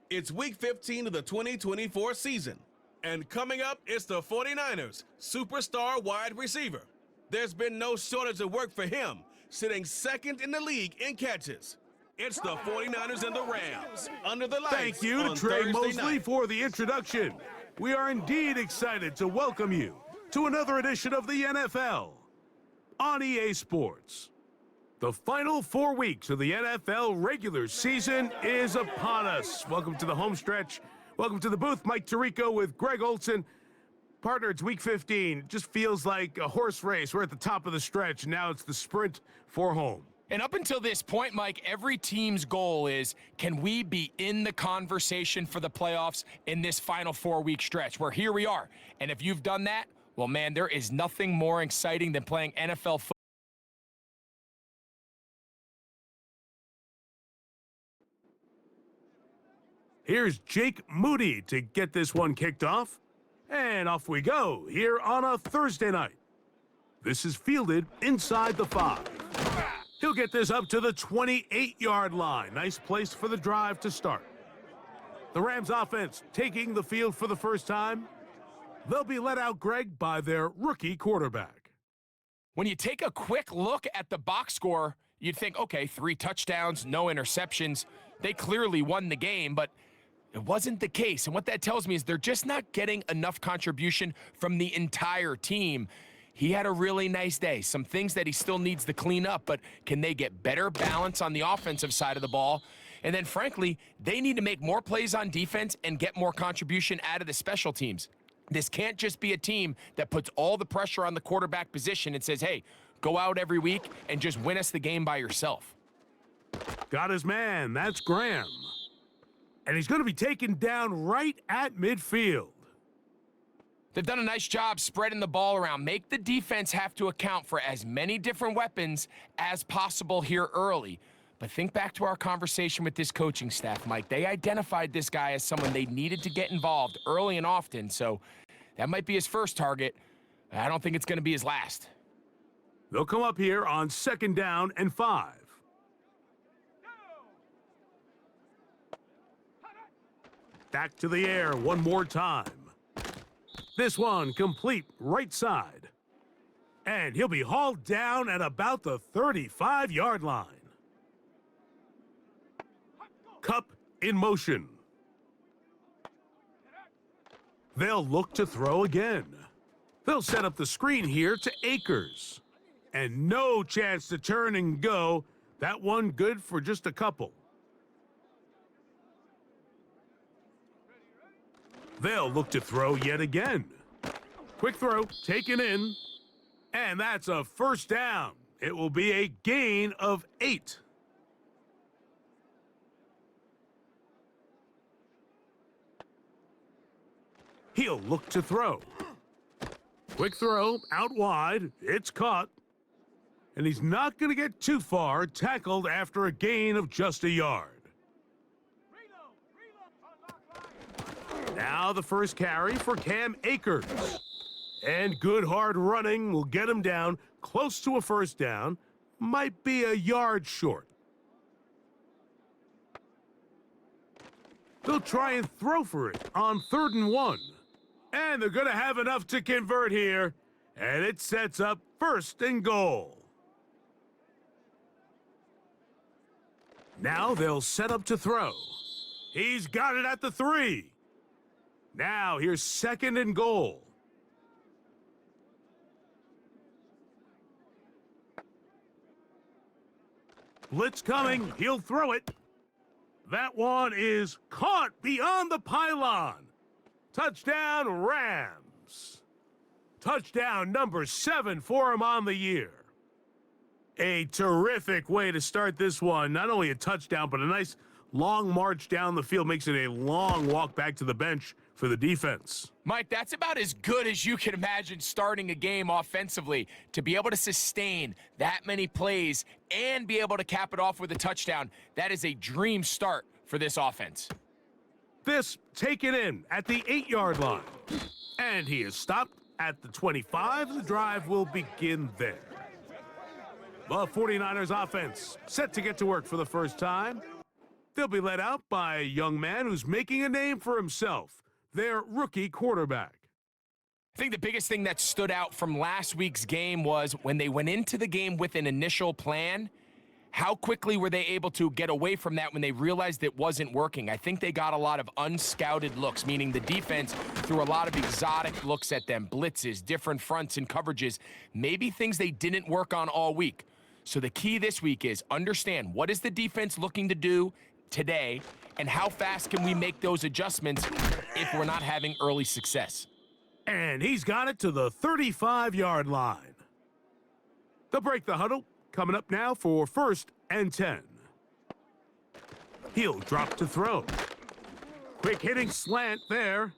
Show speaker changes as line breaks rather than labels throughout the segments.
It's Week 15 of the 2024 season. And coming up, it's the 49ers superstar wide receiver. There's been no shortage of work for him, sitting second in the league in catches. It's the 49ers and the Rams under the lights.
Thank you to
on
Trey
Thursday
Mosley
night.
for the introduction. We are indeed excited to welcome you to another edition of the NFL on EA Sports. The final 4 weeks of the NFL regular season is upon us. Welcome to the home stretch. Welcome to the booth. Mike Tirico with Greg Olson. Partner, it's Week 15. It just feels like a horse race. We're at the top of the stretch, and now it's the sprint for home.
And up until this point, Mike, every team's goal is, can we be in the conversation for the playoffs in this final 4-week stretch? Where here we are. And if you've done that, well, man, there is nothing more exciting than playing NFL football.
Here's Jake Moody to get this one kicked off. And off we go here on a Thursday night. This is fielded inside the 5. He'll get this up to the 28-yard line. Nice place for the drive to start. The Rams offense taking the field for the first time. They'll be let out, Greg, by their rookie quarterback.
When you take a quick look at the box score, you'd think, okay, 3 touchdowns, no interceptions. They clearly won the game, but it wasn't the case. And what that tells me is they're just not getting enough contribution from the entire team. He had a really nice day. Some things that he still needs to clean up, but can they get better balance on the offensive side of the ball? And then, frankly, they need to make more plays on defense and get more contribution out of the special teams. This can't just be a team that puts all the pressure on the quarterback position and says, hey, go out every week and just win us the game by yourself.
Got his man. That's Graham. And he's going to be taken down right at midfield.
They've done a nice job spreading the ball around. Make the defense have to account for as many different weapons as possible here early. But think back to our conversation with this coaching staff, Mike. They identified this guy as someone they needed to get involved early and often, so that might be his first target. I don't think it's going to be his last.
They'll come up here on 2nd down and 5. Back to the air one more time. This one complete right side. And he'll be hauled down at about the 35-yard line. Cup in motion. They'll look to throw again. They'll set up the screen here to Akers. And no chance to turn and go. That one good for just a couple. They'll look to throw yet again. Quick throw, taken in, and that's a first down. It will be a gain of 8. He'll look to throw. Quick throw, out wide, it's caught. And he's not going to get too far, tackled after a gain of just a yard. Now the first carry for Cam Akers. And good hard running will get him down close to a first down. Might be a yard short. They'll try and throw for it on 3rd and 1. And they're going to have enough to convert here. And it sets up 1st and goal. Now they'll set up to throw. He's got it at the 3. Now, here's 2nd and goal. Blitz coming. He'll throw it. That one is caught beyond the pylon. Touchdown, Rams. Touchdown number 7 for him on the year. A terrific way to start this one. Not only a touchdown, but a nice long march down the field. Makes it a long walk back to the bench for the defense.
Mike, that's about as good as you can imagine starting a game offensively. To be able to sustain that many plays and be able to cap it off with a touchdown, that is a dream start for this offense.
This taken in at the 8-yard line. And he is stopped at the 25. The drive will begin there. The 49ers offense set to get to work for the first time. They'll be led out by a young man who's making a name for himself, their rookie quarterback.
I think the biggest thing that stood out from last week's game was when they went into the game with an initial plan, how quickly were they able to get away from that when they realized it wasn't working? I think they got a lot of unscouted looks, meaning the defense threw a lot of exotic looks at them, blitzes, different fronts and coverages, maybe things they didn't work on all week. So the key this week is understand what is the defense looking to do today and how fast can we make those adjustments if we're not having early success.
And he's got it to the 35-yard line. They'll break the huddle. Coming up now for 1st and 10. He'll drop to throw. Quick hitting slant there.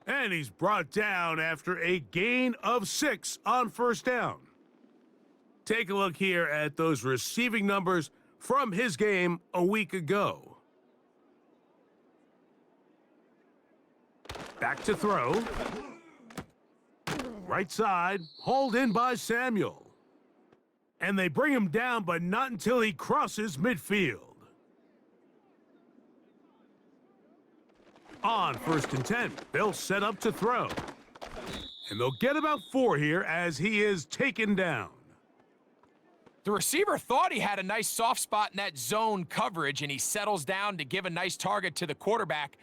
And he's brought down after a gain of 6 on 1st down. Take a look here at those receiving numbers from his game a week ago. Back to throw. Right side, hauled in by Samuel. And they bring him down, but not until he crosses midfield. On 1st and 10, they'll set up to throw. And they'll get about 4 here as he is taken down.
The receiver thought he had a nice soft spot in that zone coverage, and he settles down to give a nice target to the quarterback.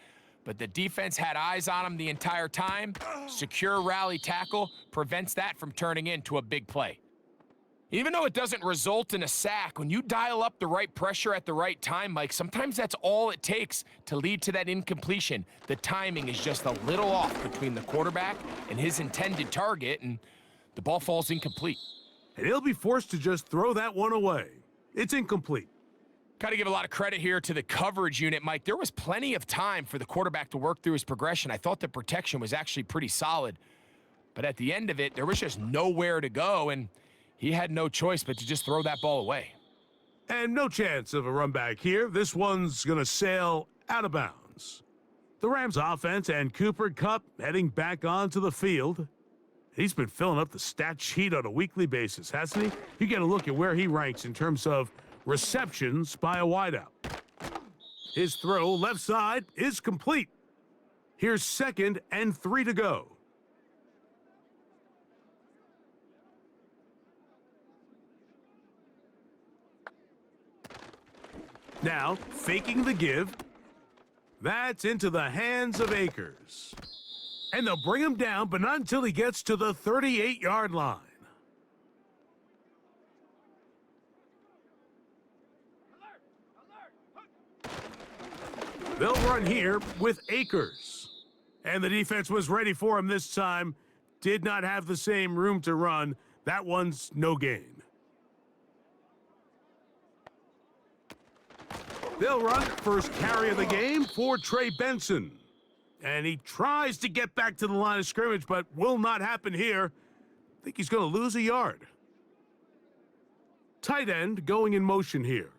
But the defense had eyes on him the entire time. Secure rally tackle prevents that from turning into a big play. Even though it doesn't result in a sack, when you dial up the right pressure at the right time, Mike, sometimes that's all it takes to lead to that incompletion. The timing is just a little off between the quarterback and his intended target, and the ball falls incomplete.
And he'll be forced to just throw that one away. It's incomplete.
Got to give a lot of credit here to the coverage unit, Mike. There was plenty of time for the quarterback to work through his progression. I thought the protection was actually pretty solid. But at the end of it, there was just nowhere to go, and he had no choice but to just throw that ball away.
And no chance of a run back here. This one's going to sail out of bounds. The Rams offense and Cooper Kupp heading back onto the field. He's been filling up the stat sheet on a weekly basis, hasn't he? You get a look at where he ranks in terms of receptions by a wideout. His throw left side is complete. Here's 2nd and 3 to go. Now, faking the give. That's into the hands of Akers. And they'll bring him down, but not until he gets to the 38-yard line. They'll run here with Akers. And the defense was ready for him this time. Did not have the same room to run. That one's no gain. They'll run first carry of the game for Trey Benson. And he tries to get back to the line of scrimmage, but will not happen here. I think he's going to lose a yard. Tight end going in motion here.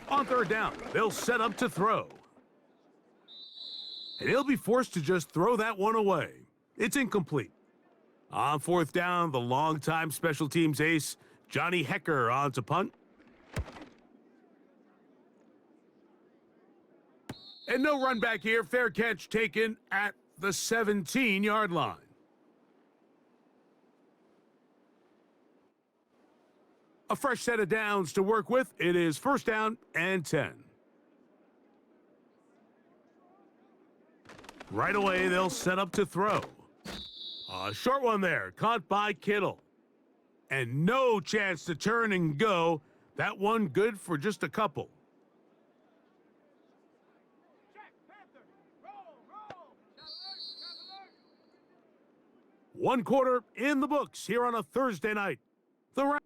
On 3rd down, they'll set up to throw. And he'll be forced to just throw that one away. It's incomplete. On 4th down, the longtime special teams ace, Johnny Hecker, on to punt. And no run back here. Fair catch taken at the 17-yard line. A fresh set of downs to work with. It is 1st down and 10. Right away, they'll set up to throw. A short one there, caught by Kittle. And no chance to turn and go. That one good for just a couple. One quarter in the books here on a Thursday night. The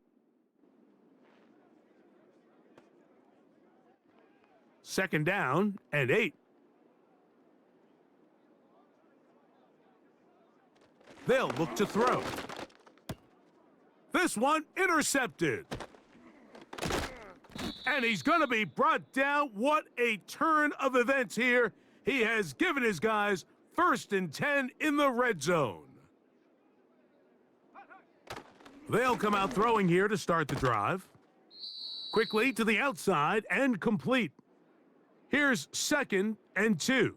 2nd down and 8. They'll look to throw. This one intercepted. And he's going to be brought down. What a turn of events here. He has given his guys 1st and 10 in the red zone. They'll come out throwing here to start the drive. Quickly to the outside and complete. Here's 2nd and 2.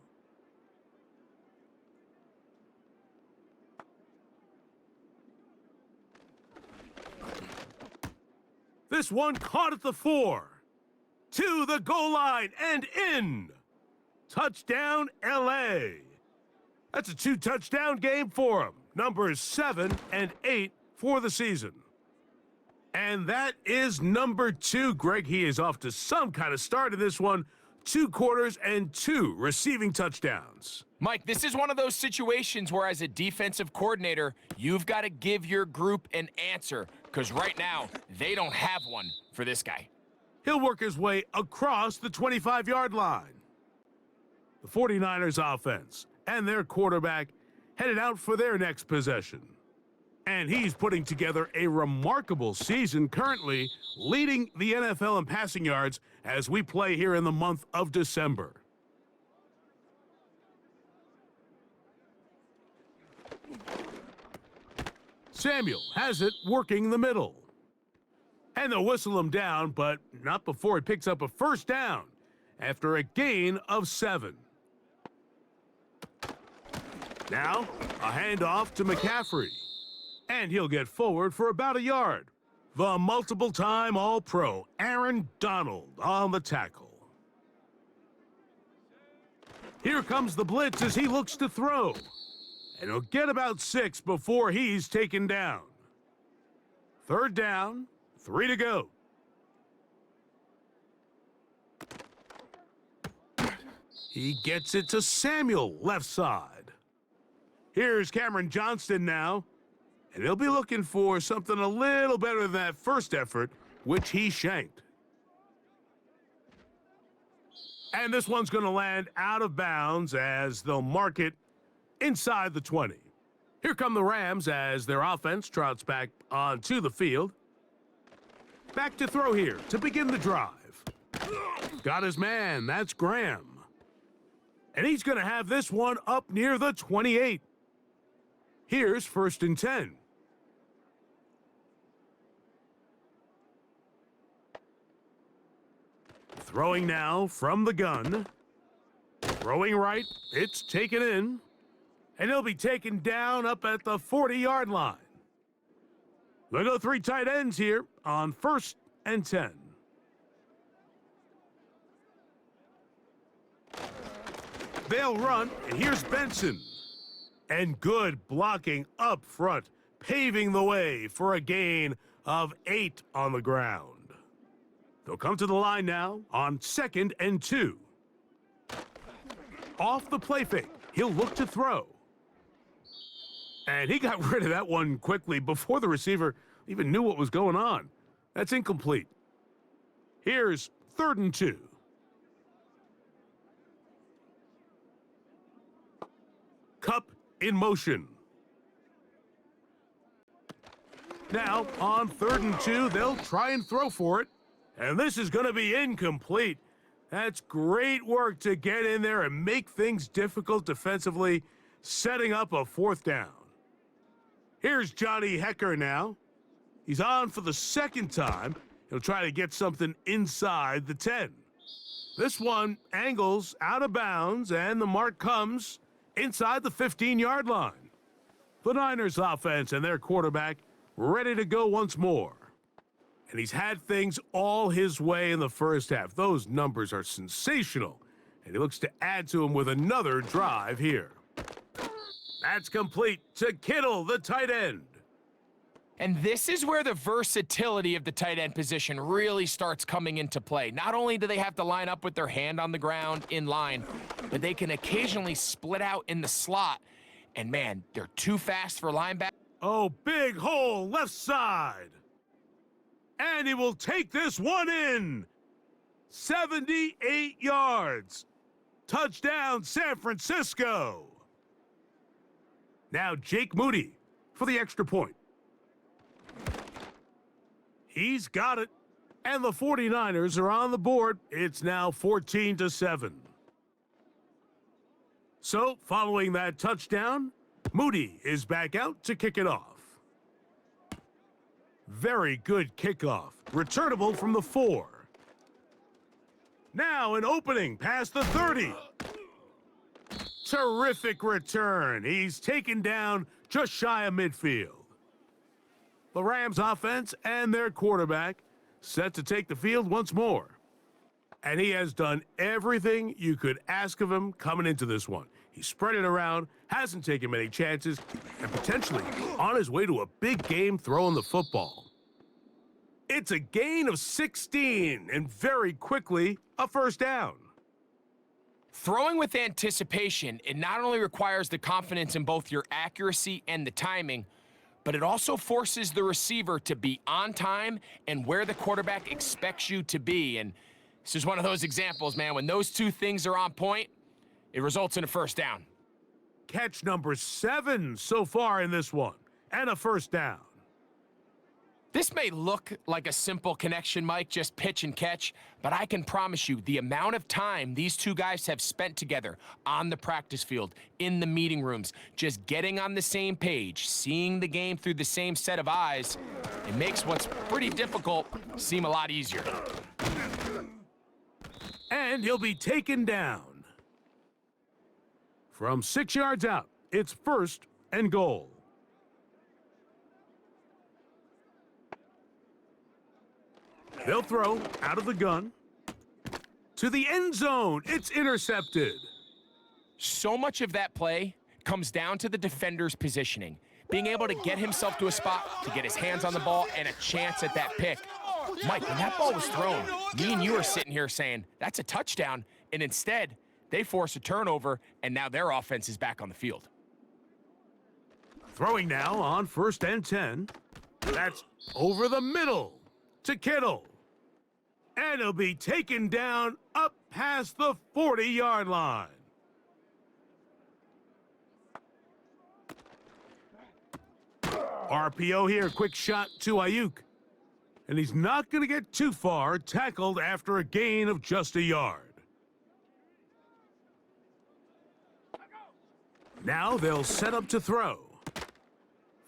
This one caught at the 4. To the goal line and in. Touchdown, LA. That's a 2-touchdown game for him. Numbers 7 and 8 for the season. And that is number 2. Greg, he is off to some kind of start in this one. 2 quarters and 2 receiving touchdowns.
Mike, this is one of those situations where as a defensive coordinator, you've got to give your group an answer, because right now, they don't have one for this guy.
He'll work his way across the 25-yard line. The 49ers offense and their quarterback headed out for their next possession. And he's putting together a remarkable season, currently leading the NFL in passing yards as we play here in the month of December. Samuel has it working the middle. And they'll whistle him down, but not before he picks up a first down after a gain of 7. Now, a handoff to McCaffrey. And he'll get forward for about a yard. The multiple-time All-Pro, Aaron Donald, on the tackle. Here comes the blitz as he looks to throw. And he'll get about 6 before he's taken down. 3rd down, 3 to go. He gets it to Samuel, left side. Here's Cameron Johnston now. And he'll be looking for something a little better than that first effort, which he shanked. And this one's going to land out of bounds as they'll mark it inside the 20. Here come the Rams as their offense trots back onto the field. Back to throw here to begin the drive. Got his man, that's Graham. And he's going to have this one up near the 28. Here's 1st and 10. Throwing now from the gun. Throwing right, it's taken in. And he'll be taken down up at the 40-yard line. They'll go 3 tight ends here on 1st and 10. They'll run, and here's Benson. And good blocking up front, paving the way for a gain of 8 on the ground. They'll come to the line now on 2nd and 2. Off the play fake, he'll look to throw. And he got rid of that one quickly before the receiver even knew what was going on. That's incomplete. Here's 3rd and 2. Cup in motion. Now, on 3rd and 2, they'll try and throw for it. And this is going to be incomplete. That's great work to get in there and make things difficult defensively, setting up a 4th down. Here's Johnny Hecker now. He's on for the 2nd time. He'll try to get something inside the 10. This one angles out of bounds, and the mark comes inside the 15-yard line. The Niners offense and their quarterback ready to go once more. And he's had things all his way in the first half. Those numbers are sensational. And he looks to add to them with another drive here. That's complete to Kittle, the tight end.
And this is where the versatility of the tight end position really starts coming into play. Not only do they have to line up with their hand on the ground in line, but they can occasionally split out in the slot. And man, they're too fast for linebackers.
Oh, big hole left side. And he will take this one in. 78 yards. Touchdown, San Francisco. Now Jake Moody for the extra point. He's got it. And the 49ers are on the board. It's now 14-7. So, following that touchdown, Moody is back out to kick it off. Very good kickoff. returnable from the 4. Now an opening past the 30. Terrific return. He's taken down just shy of midfield. The Rams offense and their quarterback set to take the field once more. And he has done everything you could ask of him coming into this one. He spread it around, hasn't taken many chances, and potentially on his way to a big game throwing the football. It's a gain of 16, and very quickly, a first down.
Throwing with anticipation, it not only requires the confidence in both your accuracy and the timing, but it also forces the receiver to be on time and where the quarterback expects you to be. And this is one of those examples, man. When those two things are on point, it results in a first down.
Catch number 7 so far in this one, and a first down.
This may look like a simple connection, Mike, just pitch and catch, but I can promise you the amount of time these two guys have spent together on the practice field, in the meeting rooms, just getting on the same page, seeing the game through the same set of eyes, it makes what's pretty difficult seem a lot easier.
And he'll be taken down. From 6 yards out, it's first and goal. They'll throw out of the gun. To the end zone, it's intercepted.
So much of that play comes down to the defender's positioning, being able to get himself to a spot, to get his hands on the ball, and a chance at that pick. Mike, when that ball was thrown, me and you are sitting here saying, that's a touchdown, and instead, they force a turnover, and now their offense is back on the field.
Throwing now on first and 10. That's over the middle to Kittle. And he'll be taken down up past the 40-yard line. RPO here, quick shot to Ayuk. And he's not going to get too far, tackled after a gain of just a yard. Now they'll set up to throw.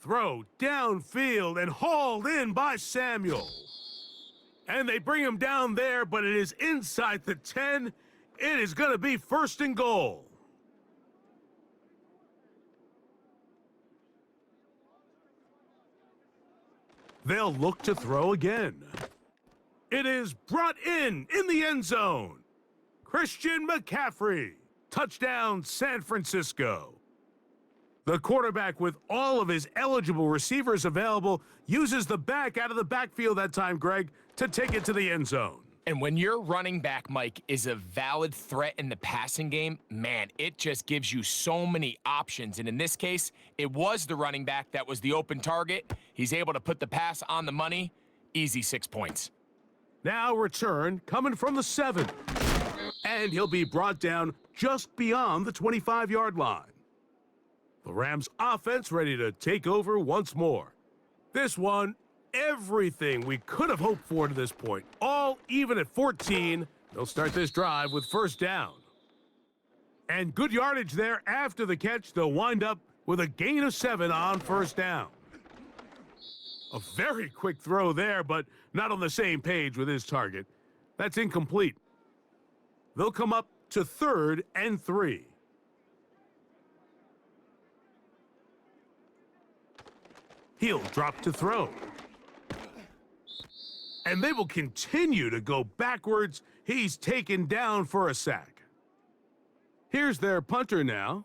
Throw downfield and hauled in by Samuel. And they bring him down there, but it is inside the 10. It is going to be first and goal. They'll look to throw again. It is brought in the end zone. Christian McCaffrey. Touchdown, San Francisco. The quarterback, with all of his eligible receivers available, uses the back out of the backfield that time, Greg, to take it to the end zone.
And when your running back, Mike, is a valid threat in the passing game, man, it just gives you so many options. And in this case, it was the running back that was the open target. He's able to put the pass on the money. Easy 6 points.
Now return coming from the 7. And he'll be brought down just beyond the 25-yard line. The Rams offense ready to take over once more. This one, everything we could have hoped for to this point. All even at 14. They'll start this drive with first down. And good yardage there after the catch. They'll wind up with a gain of 7 on first down. A very quick throw there, but not on the same page with his target. That's incomplete. They'll come up to 3rd and 3. He'll drop to throw. And they will continue to go backwards. He's taken down for a sack. Here's their punter now,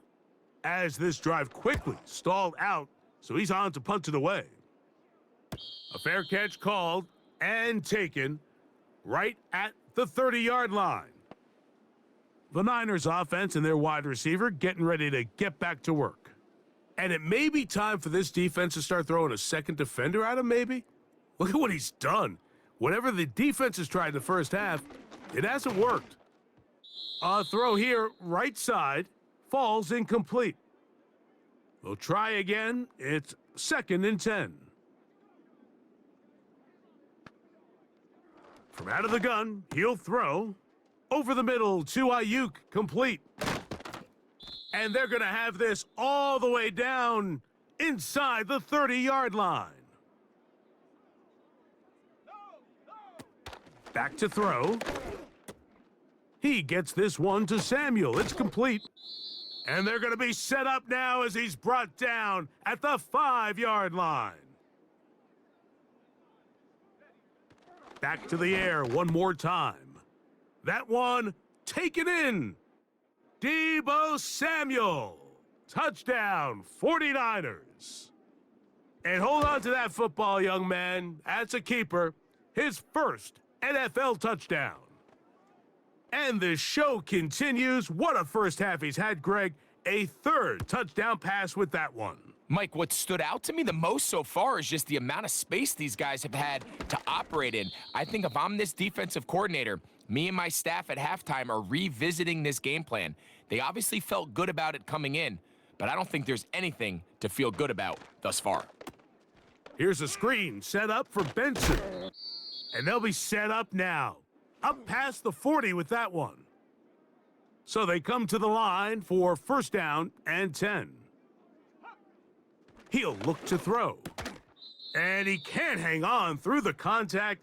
as this drive quickly stalled out, so he's on to punt it away. A fair catch called and taken right at the 30-yard line. The Niners offense and their wide receiver getting ready to get back to work. And it may be time for this defense to start throwing a second defender at him, maybe? Look at what he's done. Whatever the defense has tried in the first half, it hasn't worked. A throw here, right side, falls incomplete. They'll try again. It's 2nd and 10. From out of the gun, he'll throw. Over the middle to Ayuk, complete. And they're going to have this all the way down inside the 30-yard line. Back to throw. He gets this one to Samuel. It's complete. And they're going to be set up now as he's brought down at the 5-yard line. Back to the air one more time. That one taken in. Deebo Samuel. Touchdown, 49ers. And hold on to that football, young man. That's a keeper. His first NFL touchdown. And the show continues. What a first half he's had, Greg. A third touchdown pass with that one.
Mike, what stood out to me the most so far is just the amount of space these guys have had to operate in. I think if I'm this defensive coordinator, me and my staff at halftime are revisiting this game plan. They obviously felt good about it coming in, but I don't think there's anything to feel good about thus far.
Here's a screen set up for Benson. And they'll be set up now. Up past the 40 with that one. So they come to the line for first down and 10. He'll look to throw. And he can't hang on through the contact.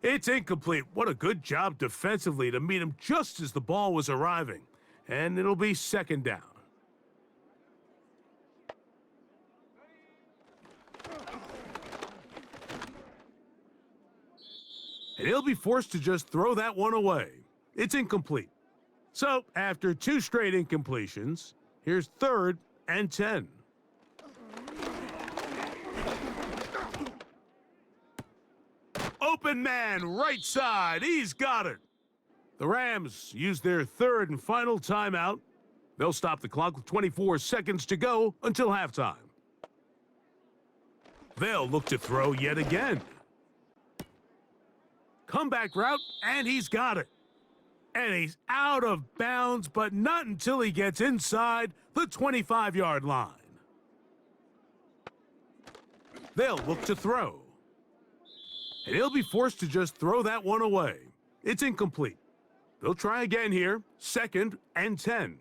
It's incomplete. What a good job defensively to meet him just as the ball was arriving. And it'll be second down. And he'll be forced to just throw that one away. It's incomplete. So, after two straight incompletions, here's third and 10. Open man, right side. He's got it. The Rams use their third and final timeout. They'll stop the clock with 24 seconds to go until halftime. They'll look to throw yet again. Comeback route, and he's got it. And he's out of bounds, but not until he gets inside the 25-yard line. They'll look to throw. And he'll be forced to just throw that one away. It's incomplete. They'll try again here, second and 10.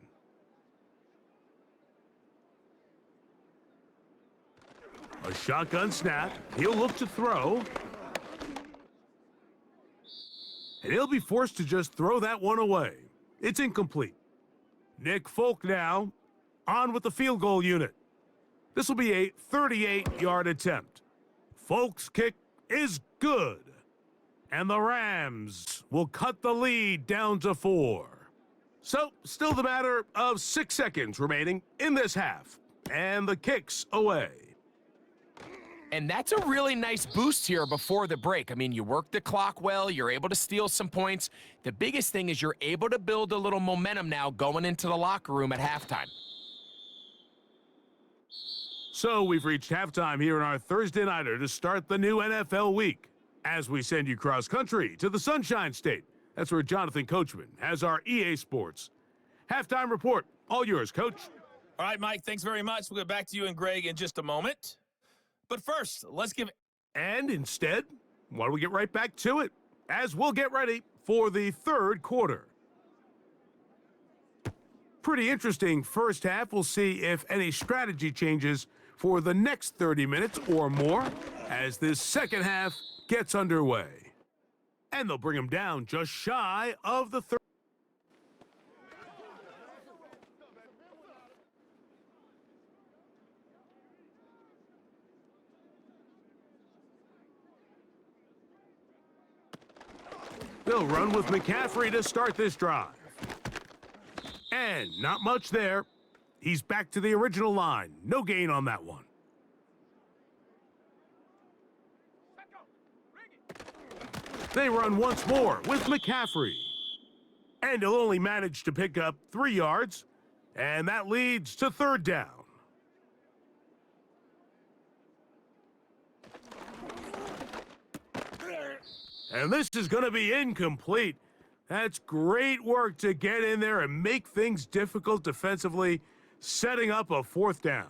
A shotgun snap. He'll look to throw. And he'll be forced to just throw that one away. It's incomplete. Nick Folk now on with the field goal unit. This will be a 38-yard attempt. Folk's kick is good. And the Rams will cut the lead down to 4. So, still the matter of 6 seconds remaining in this half. And the kick's away.
And that's a really nice boost here before the break. I mean, you work the clock well, you're able to steal some points. The biggest thing is you're able to build a little momentum now going into the locker room at halftime.
So we've reached halftime here in our Thursday Nighter to start the new NFL week. As we send you cross-country to the Sunshine State. That's where Jonathan Coachman has our EA Sports halftime report. All yours, Coach.
All right, Mike, thanks very much. We'll get back to you and Greg in just a moment. But first, let's give...
And instead, why don't we get right back to it, as we'll get ready for the third quarter. Pretty interesting first half. We'll see if any strategy changes for the next 30 minutes or more as this second half gets underway. And they'll bring him down just shy of the third. They'll run with McCaffrey to start this drive. And not much there. He's back to the original line. No gain on that one. They run once more with McCaffrey. And he'll only manage to pick up 3 yards. And that leads to third down. And this is going to be incomplete. That's great work to get in there and make things difficult defensively, setting up a fourth down.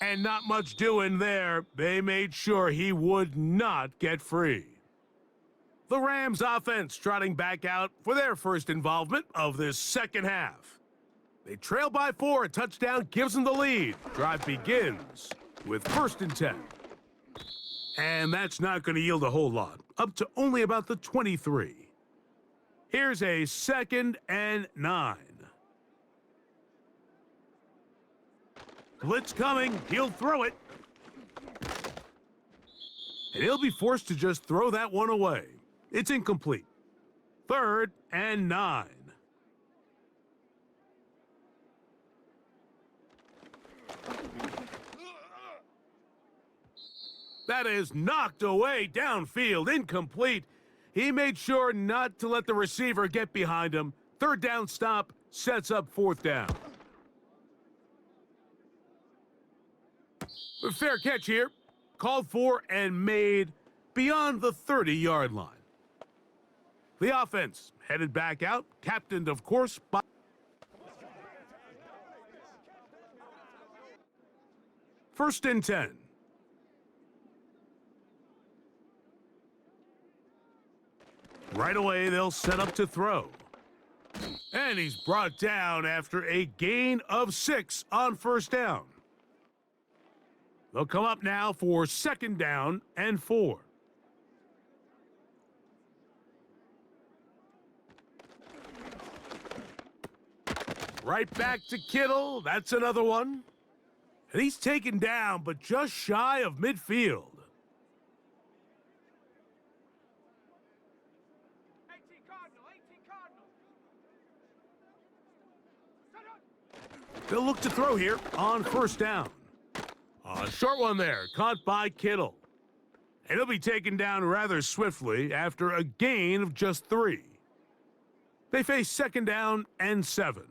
And not much doing there. They made sure he would not get free. The Rams offense trotting back out for their first involvement of this second half. They trail by 4. A touchdown gives them the lead. Drive begins with 1st and 10. And that's not going to yield a whole lot. Up to only about the 23. Here's a 2nd and 9. Blitz coming. He'll throw it. And he'll be forced to just throw that one away. It's incomplete. 3rd and 9. That is knocked away downfield, incomplete. He made sure not to let the receiver get behind him. 3rd down stop sets up 4th down. A fair catch here. Called for and made beyond the 30-yard line. The offense headed back out, captained, of course, by 1st and 10. Right away, they'll set up to throw. And he's brought down after a gain of 6 on 1st down. They'll come up now for 2nd down and 4. Right back to Kittle. That's another one. And he's taken down, but just shy of midfield. They'll look to throw here on 1st down. A short one there, caught by Kittle. And he'll be taken down rather swiftly after a gain of just 3. They face 2nd down and 7.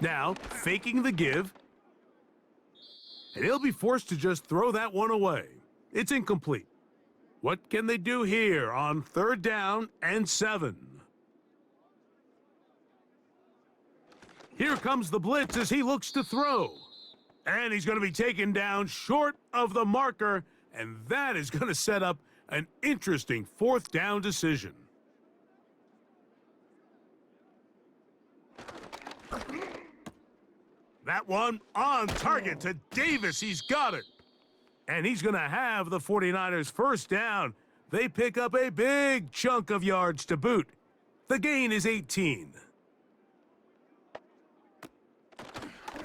Now, faking the give. And he'll be forced to just throw that one away. It's incomplete. What can they do here on 3rd down and 7? Here comes the blitz as he looks to throw. And he's going to be taken down short of the marker, and that is going to set up an interesting 4th down decision. That one on target to Davis. He's got it. And he's going to have the 49ers 1st down. They pick up a big chunk of yards to boot. The gain is 18.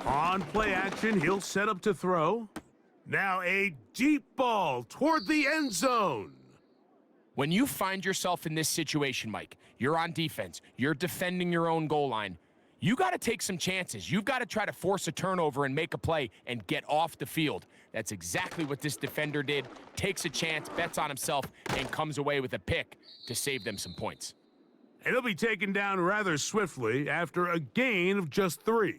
On play action, he'll set up to throw. Now a deep ball toward the end zone.
When you find yourself in this situation, Mike, you're on defense, you're defending your own goal line, you got to take some chances. You've got to try to force a turnover and make a play and get off the field. That's exactly what this defender did. Takes a chance, bets on himself, and comes away with a pick to save them some points.
And he'll be taken down rather swiftly after a gain of just 3.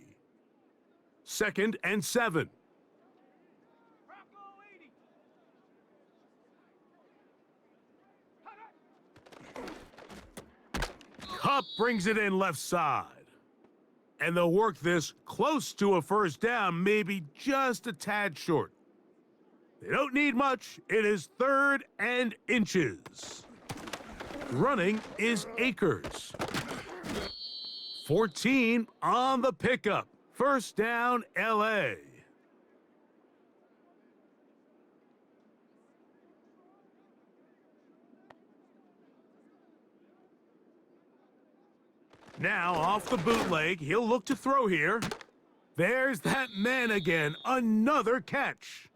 2nd and 7. Kupp brings it in left side. And they'll work this close to a 1st down, maybe just a tad short. They don't need much. It is 3rd and inches. Running is Akers. 14 on the pickup. 1st down, LA. Now, off the bootleg, he'll look to throw here. There's that man again, another catch.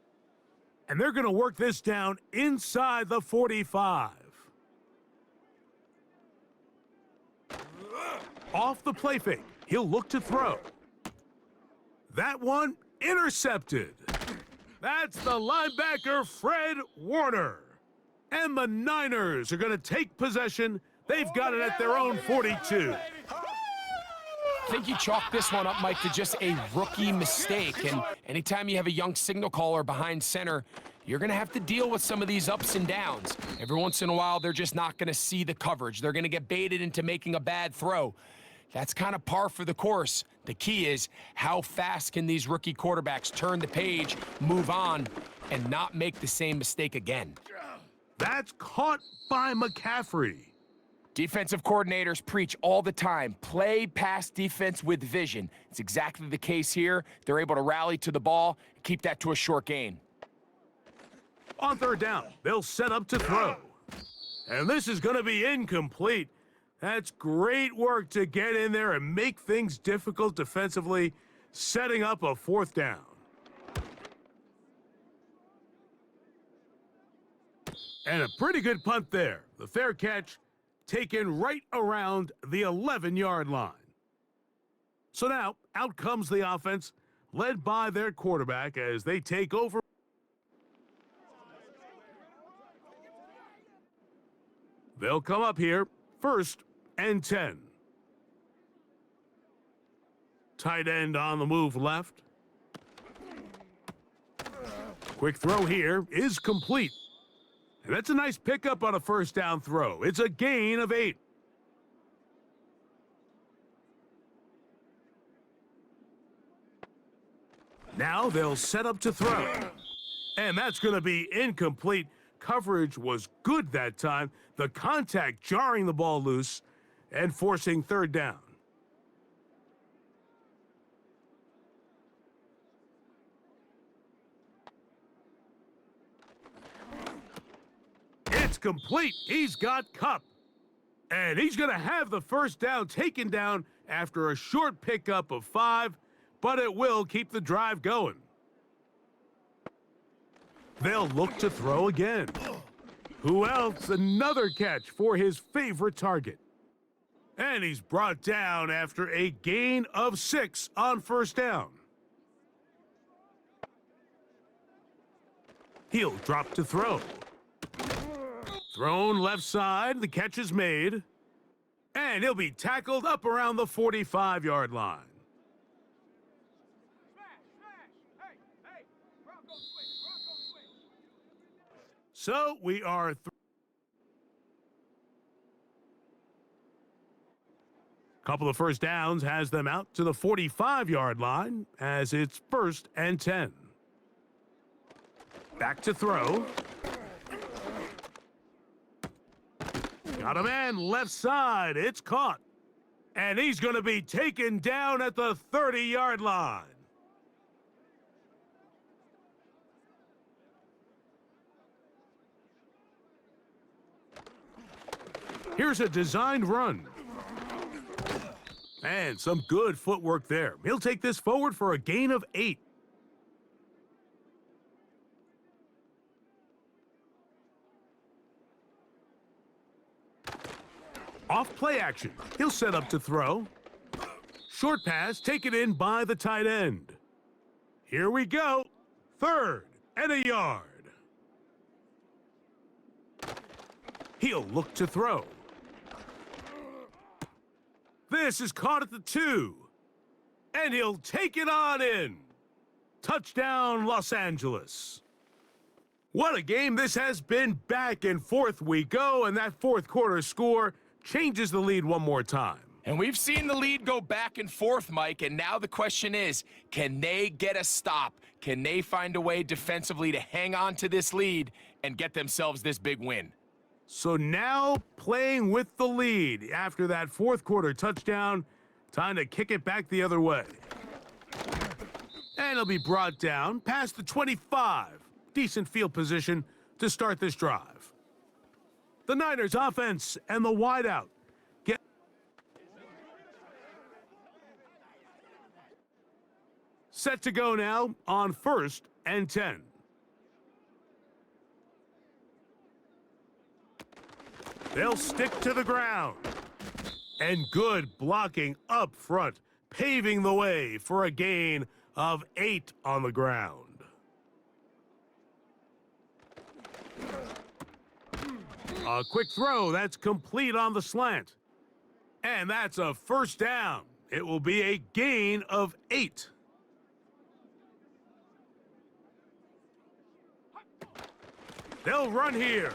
And they're going to work this down inside the 45. Off the play fake, he'll look to throw. That one intercepted. That's the linebacker, Fred Warner. And the Niners are going to take possession. They've got it at their own 42.
I think you chalk this one up, Mike, to just a rookie mistake. And anytime you have a young signal caller behind center, you're going to have to deal with some of these ups and downs. Every once in a while, they're just not going to see the coverage. They're going to get baited into making a bad throw. That's kind of par for the course. The key is how fast can these rookie quarterbacks turn the page, move on, and not make the same mistake again.
That's caught by McCaffrey.
Defensive coordinators preach all the time, play pass defense with vision. It's exactly the case here. They're able to rally to the ball, keep that to a short gain.
On third down, they'll set up to throw. And this is going to be incomplete. That's great work to get in there and make things difficult defensively, setting up a fourth down. And a pretty good punt there. The fair catch taken right around the 11-yard line. So now, out comes the offense, led by their quarterback as they take over. They'll come up here, 1st and 10. Tight end on the move left. Quick throw here is complete. And that's a nice pickup on a first down throw. It's a gain of 8. Now they'll set up to throw. And that's going to be incomplete. Coverage was good that time. The contact jarring the ball loose and forcing third down. It's complete. He's got Cup. And he's going to have the first down taken down after a short pickup of 5, but it will keep the drive going. They'll look to throw again. Who else? Another catch for his favorite target. And he's brought down after a gain of 6 on first down. He'll drop to throw. Thrown left side, the catch is made. And he'll be tackled up around the 45-yard line. So we are couple of first downs has them out to the 45-yard line as it's 1st and 10. Back to throw. Got a man left side. It's caught. And he's going to be taken down at the 30-yard line. Here's a designed run. And some good footwork there. He'll take this forward for a gain of 8. Off play action. He'll set up to throw. Short pass taken in by the tight end. Here we go. 3rd and a yard. He'll look to throw. This is caught at the 2. And he'll take it on in. Touchdown, Los Angeles. What a game this has been. Back and forth we go, and that fourth quarter score changes the lead one more time.
And we've seen the lead go back and forth, Mike, and now the question is, can they get a stop? Can they find a way defensively to hang on to this lead and get themselves this big win?
So now playing with the lead after that fourth quarter touchdown, time to kick it back the other way. And it'll be brought down past the 25. Decent field position to start this drive. The Niners offense and the wideout get set to go now on 1st and 10. They'll stick to the ground. And good blocking up front, paving the way for a gain of 8 on the ground. A quick throw, that's complete on the slant. And that's a first down. It will be a gain of 8. They'll run here.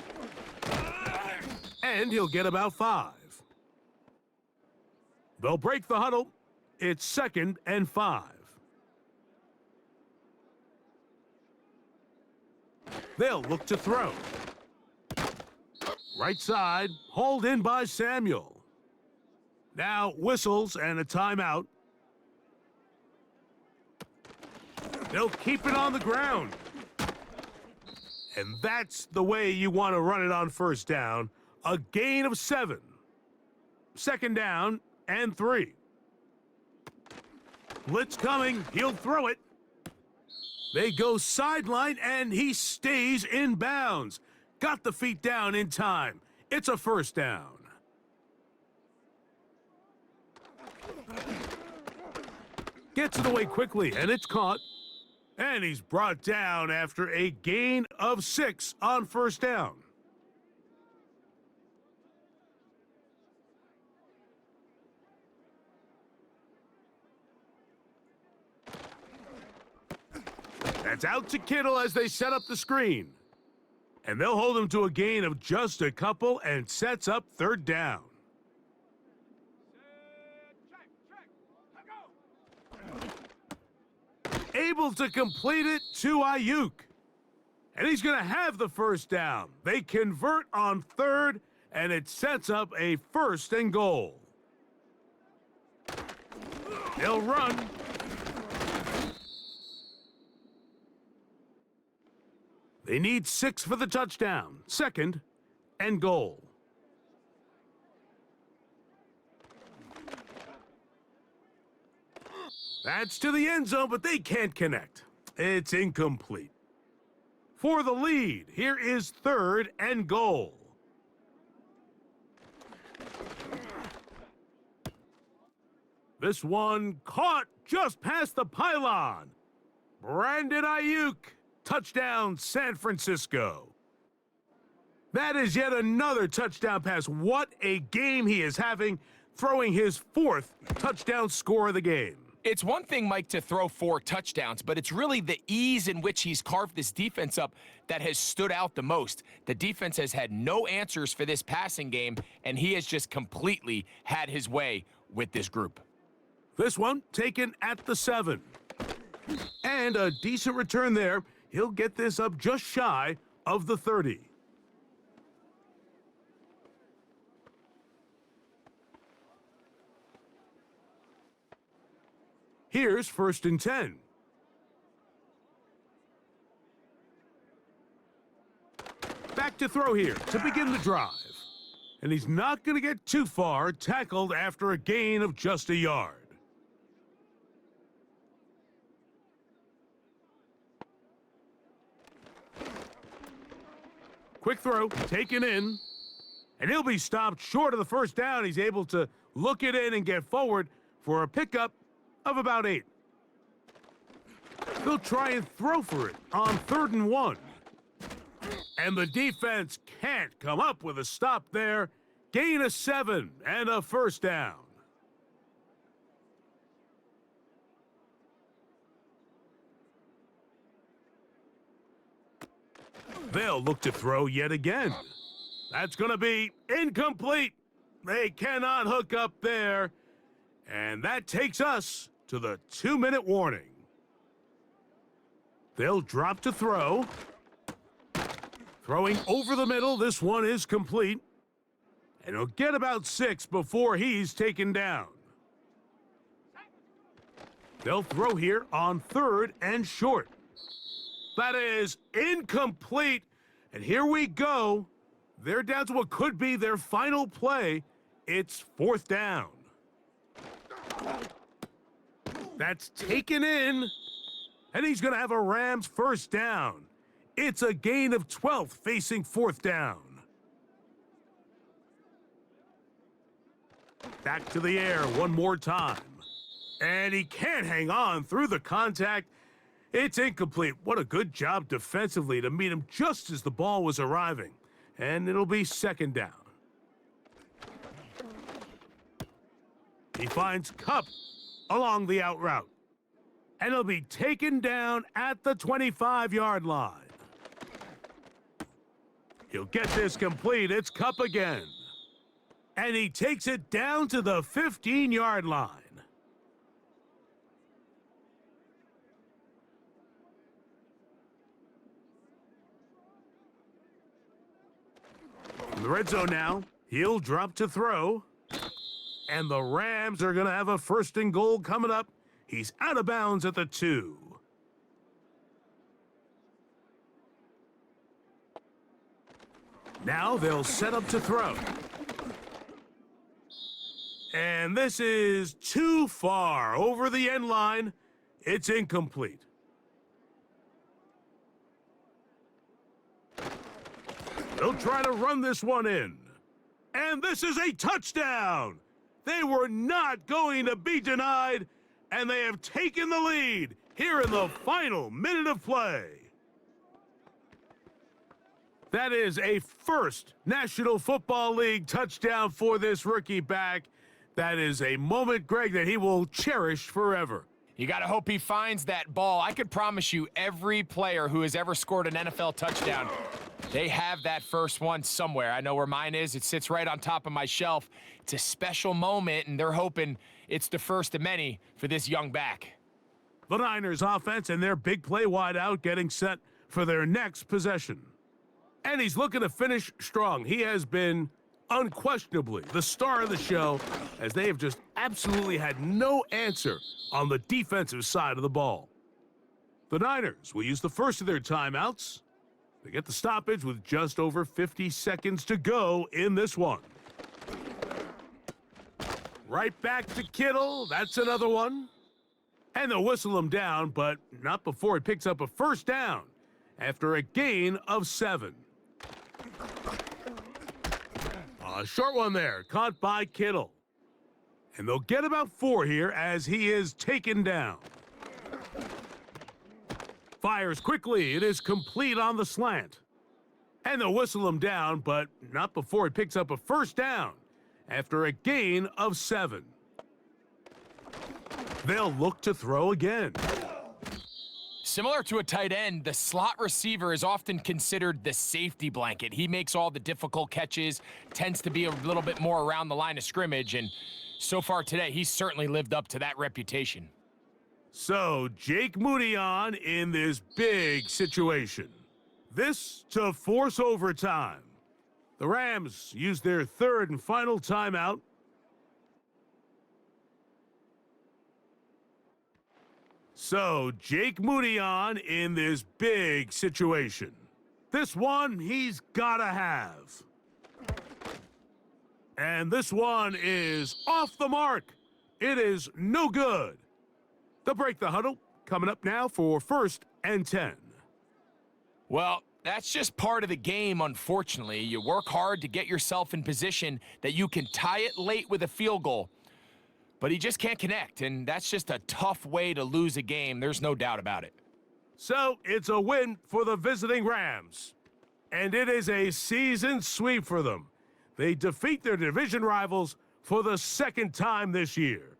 And he'll get about 5. They'll break the huddle. It's 2nd and 5. They'll look to throw. Right side, hauled in by Samuel. Now whistles and a timeout. They'll keep it on the ground. And that's the way you want to run it on first down. A gain of 7. Second down and 3. Blitz coming. He'll throw it. They go sideline, and he stays in bounds. Got the feet down in time. It's a first down. Gets it away quickly, and it's caught. And he's brought down after a gain of 6 on first down. That's out to Kittle as they set up the screen. And they'll hold him to a gain of just a couple and sets up third down. Able to complete it to Ayuk. And he's going to have the first down. They convert on third, and it sets up a first and goal. They'll run. They need 6 for the touchdown. Second and goal. That's to the end zone, but they can't connect. It's incomplete. For the lead, here is third and goal. This one caught just past the pylon. Brandon Ayuk, touchdown San Francisco. That is yet another touchdown pass. What a game he is having, throwing his 4th touchdown score of the game.
It's one thing, Mike, to throw 4 touchdowns, but it's really the ease in which he's carved this defense up that has stood out the most. The defense has had no answers for this passing game, and he has just completely had his way with this group.
This one taken at the 7. And a decent return there. He'll get this up just shy of the 30. Here's first and 10. Back to throw here to begin the drive. And he's not going to get too far, tackled after a gain of just a yard. Quick throw, taken in. And he'll be stopped short of the first down. He's able to look it in and get forward for a pickup of about 8. They'll try and throw for it on 3rd and 1. And the defense can't come up with a stop there. Gain of 7 and a first down. They'll look to throw yet again. That's going to be incomplete. They cannot hook up there. And that takes us to the 2-minute warning. They'll drop to throw. Throwing over the middle, this one is complete. And he'll get about 6 before he's taken down. They'll throw here on 3rd and short. That is incomplete. And here we go. They're down to what could be their final play. It's 4th down. That's taken in, and he's going to have a Rams first down. It's a gain of 12 facing 4th down. Back to the air one more time. And he can't hang on through the contact. It's incomplete. What a good job defensively to meet him just as the ball was arriving. And it'll be 2nd down. He finds Kupp along the out route. And he'll be taken down at the 25-yard line. He'll get this complete. It's Kupp again. And he takes it down to the 15-yard line. In the red zone now, he'll drop to throw. And the Rams are going to have a 1st and goal coming up. He's out of bounds at the 2. Now they'll set up to throw. And this is too far over the end line. It's incomplete. They'll try to run this one in. And this is a touchdown. They were not going to be denied, and they have taken the lead here in the final minute of play. That is a first National Football League touchdown for this rookie back. That is a moment, Greg, that he will cherish forever.
You got to hope he finds that ball. I could promise you every player who has ever scored an NFL touchdown, they have that first one somewhere. I know where mine is. It sits right on top of my shelf. It's a special moment, and they're hoping it's the first of many for this young back.
The Niners offense and their big play wideout getting set for their next possession. And he's looking to finish strong. He has been unquestionably the star of the show, as they have just absolutely had no answer on the defensive side of the ball. The Niners will use the first of their timeouts. They get the stoppage with just over 50 seconds to go in this one. Right back to Kittle. That's another one. And they'll whistle him down, but not before he picks up a 1st down after a gain of 7. A short one there, caught by Kittle. And they'll get about 4 here as he is taken down. Fires quickly. It is complete on the slant. And they'll whistle him down, but not before he picks up a 1st down after a gain of 7. They'll look to throw again.
Similar to a tight end, the slot receiver is often considered the safety blanket. He makes all the difficult catches, tends to be a little bit more around the line of scrimmage, and so far today, he's certainly lived up to that reputation.
So, Jake Moody on in this big situation. This to force overtime. The Rams use their 3rd and final timeout. So, Jake Moody on in this big situation. This one he's gotta have. And this one is off the mark. It is no good. They'll break the huddle. Coming up now for 1st and 10.
Well, that's just part of the game, unfortunately. You work hard to get yourself in position that you can tie it late with a field goal. But he just can't connect, and that's just a tough way to lose a game. There's no doubt about it.
So it's a win for the visiting Rams. And it is a season sweep for them. They defeat their division rivals for the 2nd time this year.